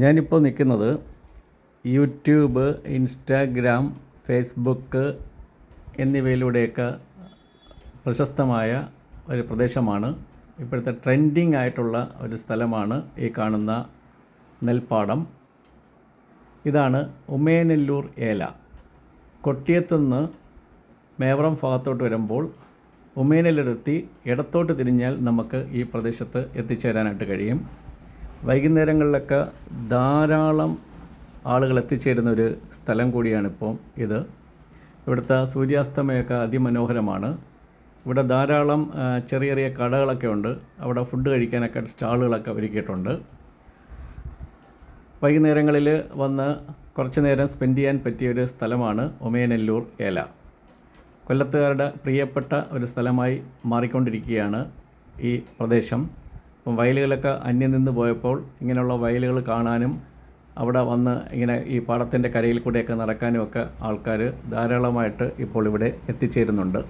ഞാനിപ്പോൾ നിൽക്കുന്നത് YouTube, Instagram, Facebook എന്നിവയിലൂടെയൊക്കെ പ്രശസ്തമായ ഒരു പ്രദേശമാണ്. ഇപ്പോഴത്തെ ട്രെൻഡിങ് ആയിട്ടുള്ള ഒരു സ്ഥലമാണ് ഈ കാണുന്ന നെൽപ്പാടം. ഇതാണ് ഉമേനെല്ലൂർ ഏല. കൊട്ടിയത്തുനിന്ന് മേവറം ഭാഗത്തോട്ട് വരുമ്പോൾ ഉമേനെല്ലൂരെത്തി ഇടത്തോട്ട് തിരിഞ്ഞാൽ നമുക്ക് ഈ പ്രദേശത്ത് എത്തിച്ചേരാനായിട്ട് കഴിയും. വൈകുന്നേരങ്ങളിലൊക്കെ ധാരാളം ആളുകൾ എത്തിച്ചേരുന്ന ഒരു സ്ഥലം കൂടിയാണിപ്പോൾ ഇത്. ഇവിടുത്തെ സൂര്യാസ്തമയമൊക്കെ അതിമനോഹരമാണ്. ഇവിടെ ധാരാളം ചെറിയ ചെറിയ കടകളൊക്കെ ഉണ്ട്. അവിടെ ഫുഡ് കഴിക്കാനൊക്കെ സ്റ്റാളുകളൊക്കെ ഒരുക്കിയിട്ടുണ്ട്. വൈകുന്നേരങ്ങളിൽ വന്ന് കുറച്ച് നേരം സ്പെൻഡ് ചെയ്യാൻ പറ്റിയൊരു സ്ഥലമാണ് ഉമേനെല്ലൂർ ഏല. കൊല്ലത്തുകാരുടെ പ്രിയപ്പെട്ട ഒരു സ്ഥലമായി മാറിക്കൊണ്ടിരിക്കുകയാണ് ഈ പ്രദേശം. അപ്പം വയലുകളൊക്കെ അന്യം നിന്ന് പോയപ്പോൾ ഇങ്ങനെയുള്ള വയലുകൾ കാണാനും അവിടെ വന്ന് ഇങ്ങനെ ഈ പാടത്തിൻ്റെ കരയിൽ കൂടെയൊക്കെ നടക്കാനുമൊക്കെ ആൾക്കാർ ധാരാളമായിട്ട് ഇപ്പോൾ ഇവിടെ എത്തിച്ചേരുന്നുണ്ട്.